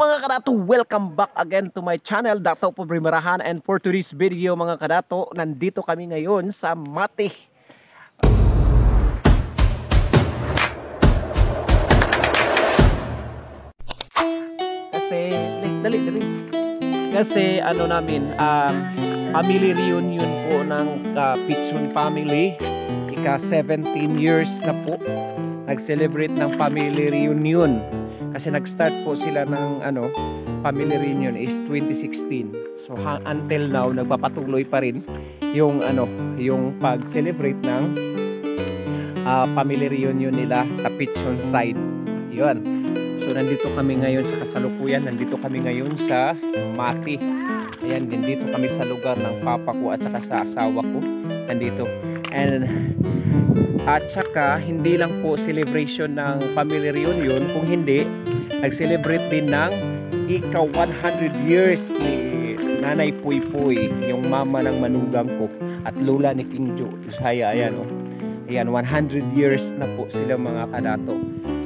Mga kadato, welcome back again to my channel, Dato Pobrimarahan. And for today's video mga kadato, nandito kami ngayon sa Mati. Kasi ano namin, family reunion po ng Pitson family. Ika 17 years na po nag-celebrate ng family reunion. Kasi nag-start po sila ng family reunion is 2016. So until now nagpapatuloy pa rin yung yung pag-celebrate ng family reunion nila sa Pitson side. 'Yun. So nandito kami ngayon sa kasalukuyan, nandito kami ngayon sa Mati. Ayan, dito kami sa lugar ng papa ko at saka sa asawa ko. Nandito. And at saka hindi lang po celebration ng family reunion, kung hindi nag-celebrate din ng ika 100 years ni Nanay Puy Puy, yung mama ng manugang ko, at lola ni King Josiah. Ayan, ayan, 100 years na po sila mga kadato.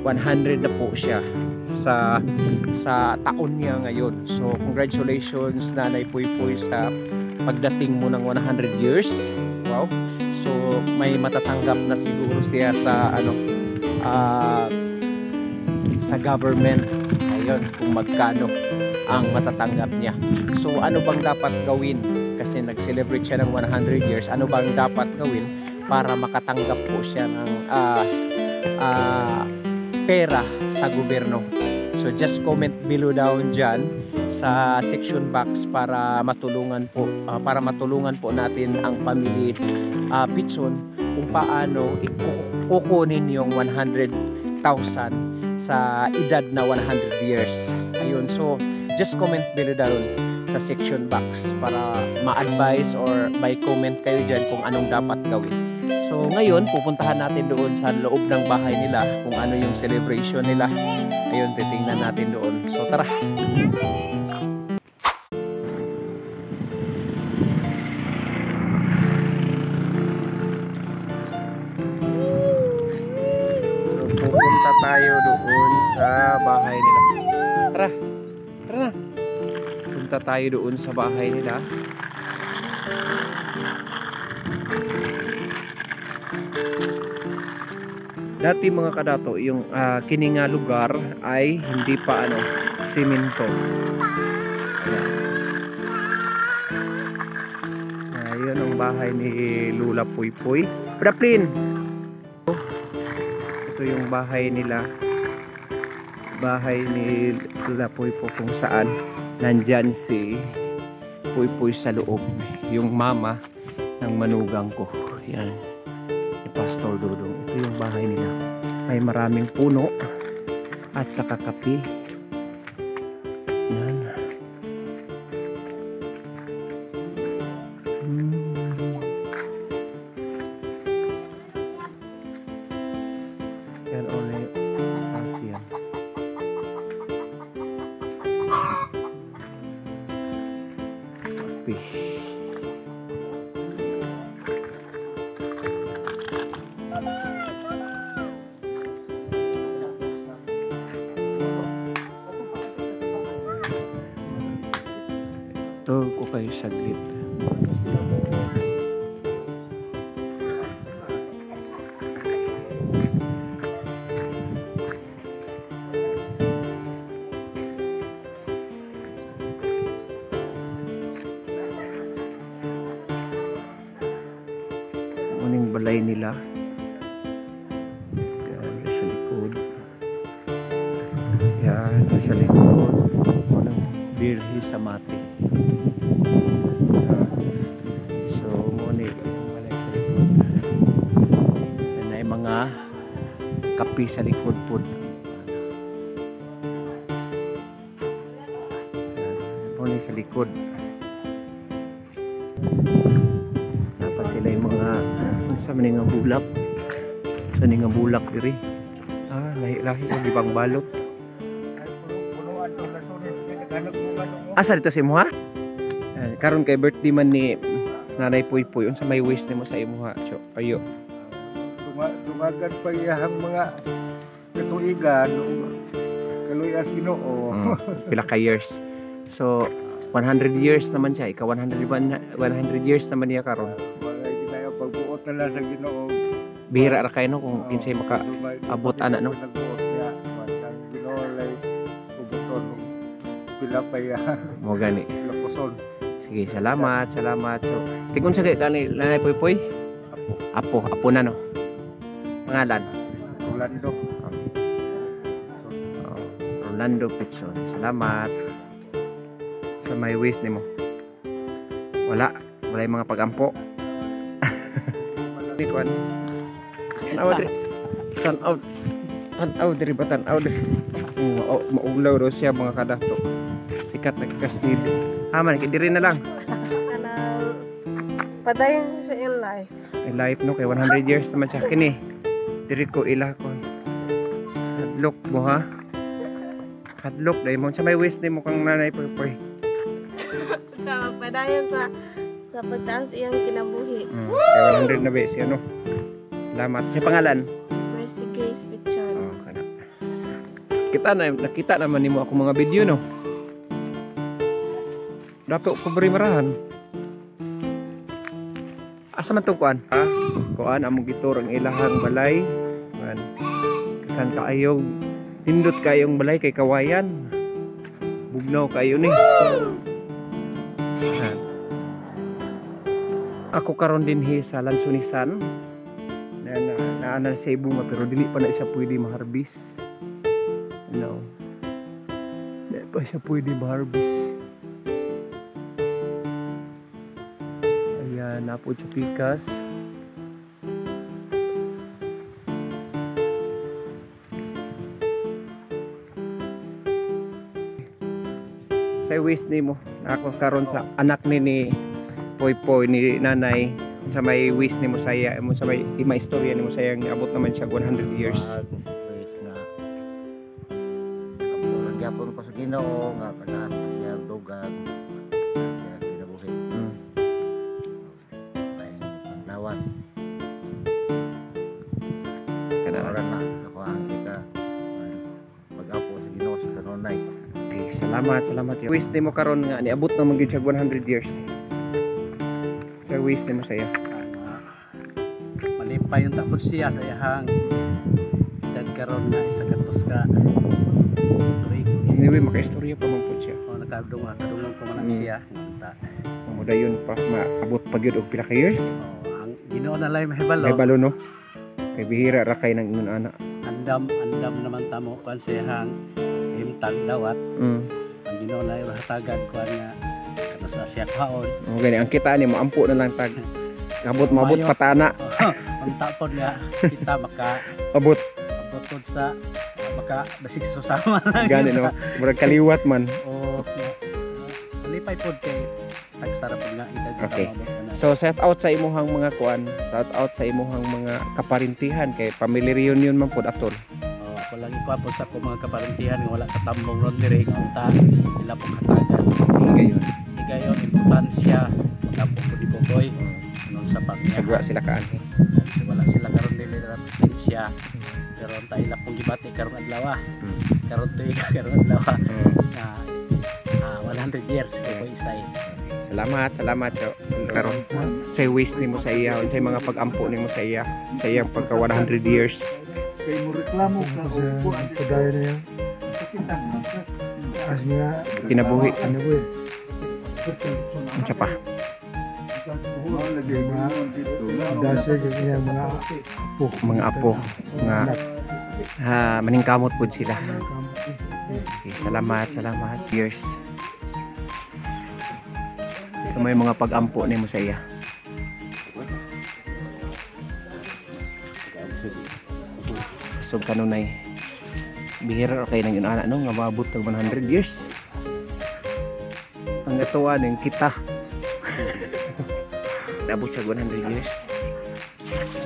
100 na po siya sa taon niya ngayon. So congratulations Nanay Puy Puy sa pagdating mo ng 100 years. Wow. So may matatanggap na siguro siya sa sa government. Ayun, kung magkano ang matatanggap niya. So ano bang dapat gawin? Kasi nag-celebrate siya ng 100 years. Ano bang dapat gawin para makatanggap po siya ng pera sa gobyerno? So just comment below down dyan sa section box para matulungan po natin ang family Pitson kung paano kukunin yung 100,000 sa edad na 100 years. Ayun, so just comment below down sa section box para ma-advise or by comment kayo dyan kung anong dapat gawin. So ngayon pupuntahan natin doon sa loob ng bahay nila kung ano yung celebration nila. Ayun, titingnan natin doon. So tara. So pupunta tayo doon sa bahay nila. Tara. Tara na. Punta tayo doon sa bahay nila. Dati mga kadato, yung kininga lugar ay hindi pa simento. Ayun ang bahay ni Lula Puy Puy. Braplin! Ito yung bahay nila. Bahay ni Lula Puy Puy kung saan nandyan si Puy Puy sa loob. Yung mama ng manugang ko. Yan. Pastor Dodong. Ito yung bahay nila. May maraming puno at saka kape. Yan. Yan ulit. Asya. Kape. Ito ko kayo saglit. Muning balay nila. Yan, nasa likod. Yan, nasa likod. Munang birhi sa Mati. So muni balay sa likod. Yan ay mga kapi sa likod po. Muni sa likod. Tapos sila yung mga sa maning nga bulak. Sa maning nga bulak diri. Lahi-lahi yung ibang balot. Asa dito si mo ha? Karon kay birthday man ni Nanay Puy Puy, unsa may wish nimo sa imo ha? Ayo. Dumagan pa iyang mga katuigan, kaluy as Ginoo. Pila ka years. So 100 years naman siya. Ika 100 years naman niya karon. Wala ginayo pagbuot na lang sa Ginoo. Bihira ra kayo no kung kinsay maka abot ana no. Nagbuot niya. Ang Ginoo lay ubuton pila pa ya. Mo gani. Lapuson. Sige, salamat. So, tikon sa kay kanay Nanay Poy. Apo na no. Pangalan Rolando. Rolando Pitson. Salamat. Sa may wish nimo. Wala yung mga pagampo. Tikuan. Tanaw diri ba tanaw diri. Mauglaw daw siya mga kadato. Sikat na kasnid. Man, diri na lang. Padayon sa in life. Ay life no kay 100 years naman siya kini. Diri ko ila ko. Hadlok mo ha. Hadlok dai mo sa may wish nimo kang Nanay Poy. Padayon sa pagtaas iyang kinabuhi. Kay 100 na ba siya no. Salamat. Sa pangalan? Mercy Grace Pichon. Kana. Nakita naman nimo ako mga video no. Dato ko bari marahan. Asa man tong kuan? Kuan among gitur ang ilahang balay. Man. Kan kaayong pindot kayong balay kay kawayan. Bugnaw kayo ni. Ako karon din sa Lansunisan. Naanan sa bunga pero dili pa na isa pwede maharbis. No. Dili pa siya pwede maharbis. Ayan, napo siya pikas. Sa wish nimo ako karon sa anak ni Poy ni Nanay sa may wish nimo saya mo sa may istorya nimo sayang abot naman siya 100 years. Wish na. Ang gyapon ko sa Ginoo nga kana siya dugang. Siya kinabuhi. Ang lawas. Kana Ora na ako ang ika. Pag-apo sa Ginoo sa kanunay. okay, salamat. Wish nimo karon nga niabot naman gyud siya 100 years. Sa wish nimo saya. Malipay yung tapos siya sa iyahang edad karon na isa katos ka tuig. Anyway, makaistorya pa man po siya. O kadungong pa man siya. Mamudayon pa maabot pa gyud og pila ka years. Ang Ginoo na lay mahibalo. May balo no. Kay bihira ra kay nang ingon ana. Andam naman tamo kuan sa iyahang himtang dawat. Ang Ginoo na hatagan kuan nga kana sa siya kaon. O gani ang kita ni mo ampo na lang tag. Mabot patana. Ang tapon nga kita Abot abot sa maka basig susama lang. gani no. Murag kaliwat man. O malipay pod kay tagsarap nga edad. Okay. So shout out sa imuhang mga kuan, shout out sa imuhang mga kaparintihan kay family reunion man pod atol. Ako lang ikuha po sa mga kaparintihan nga wala katambong ron diri nga unta ila po katagan. Gayon. Igayon importansya pagkapo ko di Popoy non sa Sagwa sila kaan. wala sila karon dili ra presensya pero unta ila pong gibati karon adlaw. Karon tuig karon adlaw na 100 years ko isay. Salamat karon say wish nimo sa iya unsay mga pag-ampo nimo sa iya sa iyang pagka 100 years. Kay mo reklamo ka o pagaya na yan. As nga Kinabuhi. Kinabuhi. Unsa pa? Dasa kaya mga apo. Nga maningkamot pud sila. Okay, salamat. Years. So may mga pag-ampo nimo sa iya. So kanunay bihira kay nang inana no nga maabot og 100 years. Ang gatuwa ning kita. Naabot sa 100 years.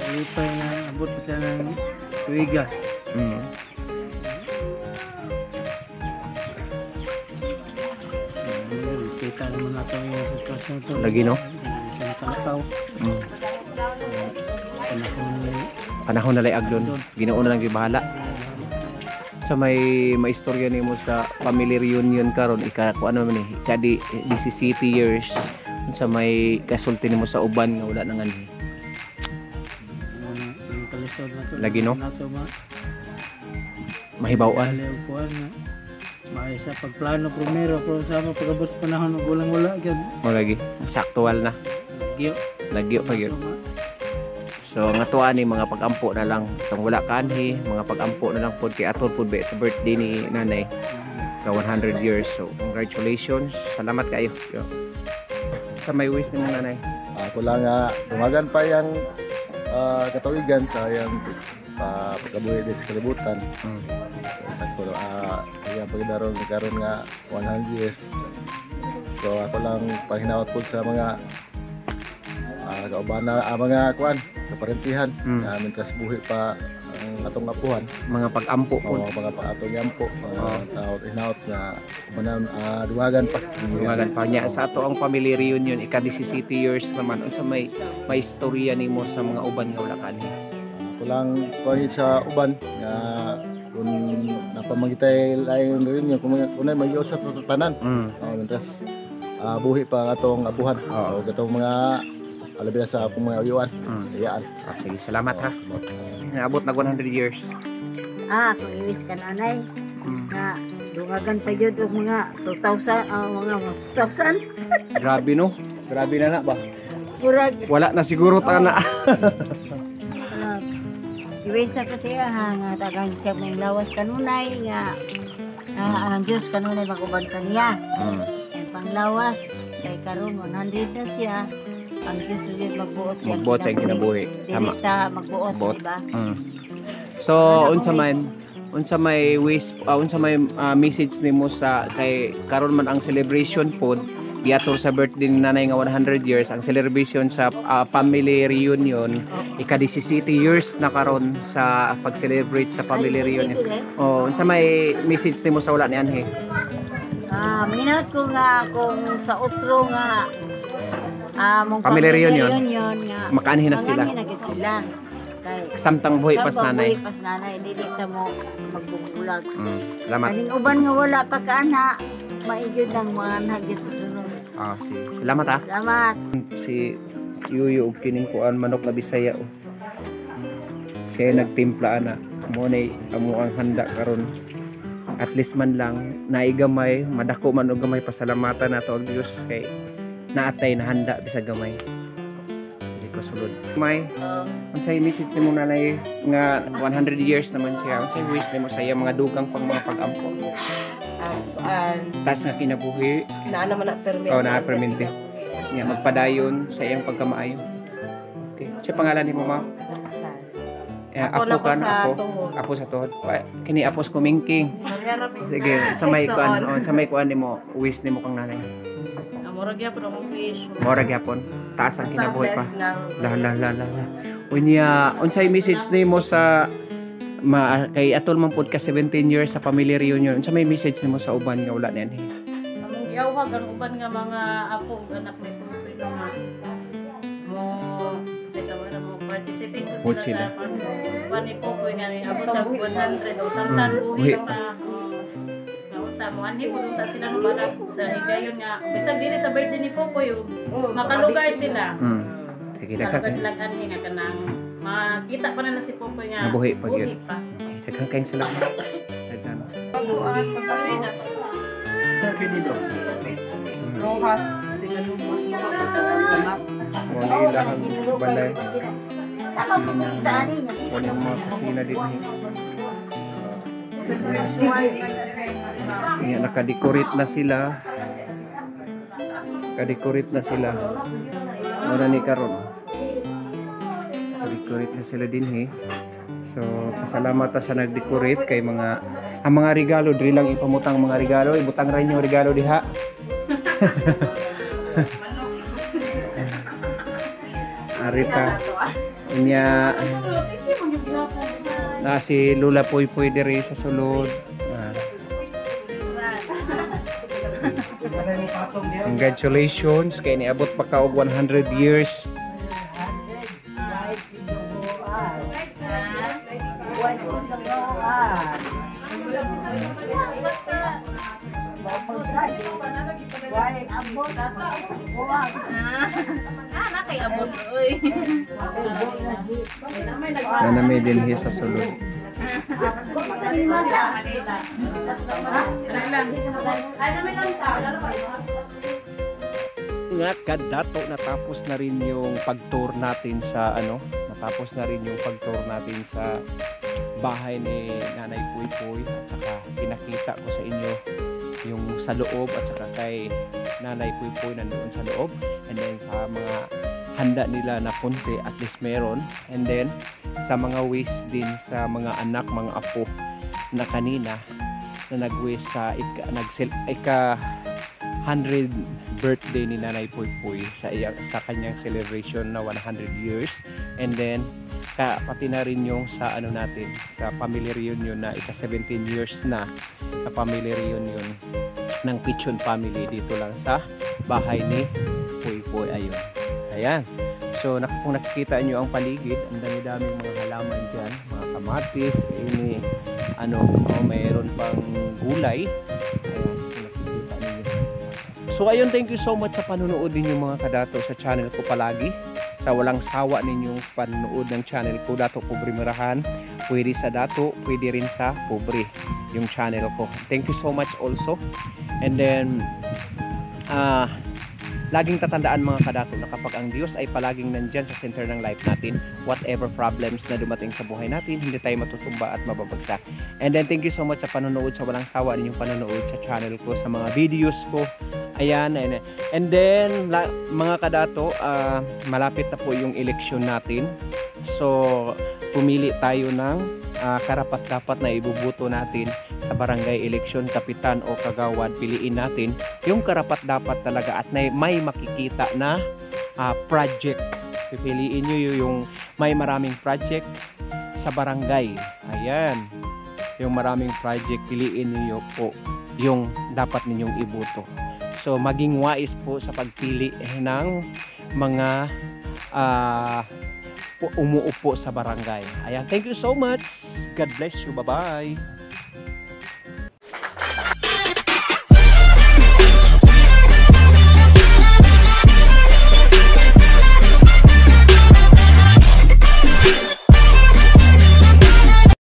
Malipay nga abot pa siya ng tuiga. Kita naman nato yung sitwasyon ito. Lagi no? Isang kalakaw. Panahon na lay aglon. Ginoo na lang gyud bahala. Sa may maistorya nimo sa family reunion karon ika ko ano man ikadi 17 years sa may kasulti nimo sa uban nga wala nang ani. Yung kalisod na to. Lagi, no? Na to, Mahibaw-an. Kuan nga. May sa pagplano primero pero sama pagabot sa panahon ng gulang-wala gyud. Magagi saktual na. Gyo. Lagyo pa gyud. So nga tuwa ni mga pag-ampo na lang tong wala kanhi, mga pag-ampo na lang pod kay atol pod sa birthday ni nanay ka 100 years. So congratulations. Salamat kayo. Yo. Sa may wish ni nanay. Ako lang nga tumagan pa yung katawigan sa yung pagkabuhi sa kalibutan. Sakto yung pagdaron karon nga 100 years. So ako lang panghinawat po sa mga kauban na mga kuan kaparentihan mientras buhi pa ang atong apuhan, Mga pag-ampo po. mga atong yampo taot hinaut nga banan duwagan pa. Dumagan pa niya sa ato ang family reunion ika 17 years naman unsa may istorya nimo sa mga uban nga wala kanhi. Ako lang kuan sa uban nga kung napamagitay lain reunion kung may sa tanan. Mientras buhi pa ang atong apuhan. O gatong mga alabi na sa akong mga uyuan. Iyaan. Sige, salamat ha. Naabot na 100 years. Kung iwis ka nanay, na dungagan pa yun og mga 2,000, mga 2,000. Grabe no? Grabe na ba? Murag, Wala na siguro ta na. iwis na kasi nga tagang siya may lawas kanunay, nga ang Diyos kanunay maguban kaniya. Ang panglawas, kay karon 100 na siya, ang Diyos ulit magbuot siya. Magbuot siya kinabuhi. Tama. Direkta magbuot, diba? So, unsa may wish, unsa may message nimo sa kay karon man ang celebration pod giator sa birthday ni nanay nga 100 years ang celebration sa family reunion ika 17 years na karon sa pag-celebrate sa family reunion. Unsa may message nimo sa wala ni Anhe? Minat ko nga kung sa utro nga mong Family reunion. nga Makaanhin na sila. makaanhin na gid sila. Kay Samtang buhay pas nanay. buhay pas nanay, dili ta mo magbubulag. Salamat. Kaning uban nga wala pa kaana, maigid ang mga nagit susunod. Sige. Salamat ha. Salamat. Si Yuyo og kining kuan manok na Bisaya. Siya nagtimpla na. Mo nay amo ang handa karon. At least man lang naigamay, madako man og gamay pasalamatan nato og Dios kay naatay na handa bisag gamay. Dili ko sulod. May unsay message nimo nanay nga 100 years naman siya. Unsay wish nimo sa iya mga dugang pang mga pag-ampo? Tas nga kinabuhi. Na naman na permit. Na-permente. Nga magpadayon sa iyang pagkamaayo. Okay. Sa pangalan nimo ma? Ako na po sa tuhod. Apo sa tuhod. Kini apos kumingking. Sige, sa may kuan, sa may kuan nimo, wish nimo kang nanay. Murag yapon ang wish. Mora gyapon. Taas ang kinabuhi pa. Lang. La. Unya, unsay message nimo sa kay atol man pod ka 17 years sa family reunion. Unsa may message nimo sa uban nga wala ni Anhe? Among giyawhag ang uban nga mga apo ug anak may pupil nga mo sa tawag mo participate ko sila sa panipopoy nga ni abot sa 100 o samtan buhi pa. Mo ani po ta sila ng balak sa higayon nga bisag dili sa birthday ni Popoy makalugar sila. Sige, Nakalugar sila ani nga kanang makita pa na si Popoy nga nabuhi pa gyud. pa. Daghang kayong salamat. Daghang. Pagbuhat sa Pilipinas. Sa dito. Rojas sila lumat. Mo ni lahang balay. Sa ani niya. Wala mga kusina dito. Kaya nakadecorate na sila. Nakadecorate na sila. Muna ni karon. Nakadecorate na sila din So, pasalamat ta sa nagdecorate kay mga ang mga regalo diri lang ipamutang mga regalo, ibutang ra inyo regalo diha. Arita. Inya si Lula Poy diri sa sulod. Congratulations kay niabot pa ka og 100 years. Kay abot, uy. Na may dinhi sa sulod. Nga kadato natapos na rin yung pag-tour natin sa natapos na rin yung pag-tour natin sa bahay ni Nanay Puy at saka pinakita ko sa inyo yung sa loob at saka kay Nanay Puy nandoon sa loob, and then sa mga handa nila na punti at least meron, and then sa mga wish din sa mga anak, mga apo na kanina na nag-wish sa ika 100 birthday ni Nanay Puy sa kanyang celebration na 100 years, and then pati na rin yung sa natin sa family reunion na ika 17 years na sa family reunion ng Pichon family dito lang sa bahay ni Puy. Ayan. So kung nakikita nyo ang paligid, ang dami-daming mga halaman dyan, mga kamatis, mayroon pang gulay. Ayan, kung nakikita ninyo. So ayun, thank you so much sa panonood ninyo mga kadato sa channel ko palagi. Sa walang sawa ninyong panonood ng channel ko, Dato Pobre Marahan. Pwede sa Dato, pwede rin sa Pobre yung channel ko. Thank you so much also. And then laging tatandaan mga kadato na kapag ang Diyos ay palaging nandyan sa center ng life natin, whatever problems na dumating sa buhay natin, hindi tayo matutumba at mababagsak. And then thank you so much sa panonood, sa walang sawa ninyong panonood sa channel ko, sa mga videos ko. Ayan, and then mga kadato, malapit na po yung eleksyon natin. So pumili tayo ng karapat-dapat na ibubuto natin sa barangay election, kapitan o kagawad. Piliin natin yung karapat-dapat talaga at may makikita na project. Pipiliin nyo yung may maraming project sa barangay. Ayan, yung maraming project, piliin nyo po yung dapat ninyong ibuto. So maging wais po sa pagpili ng mga umuupo sa barangay. Ayan, thank you so much. God bless you. Bye-bye.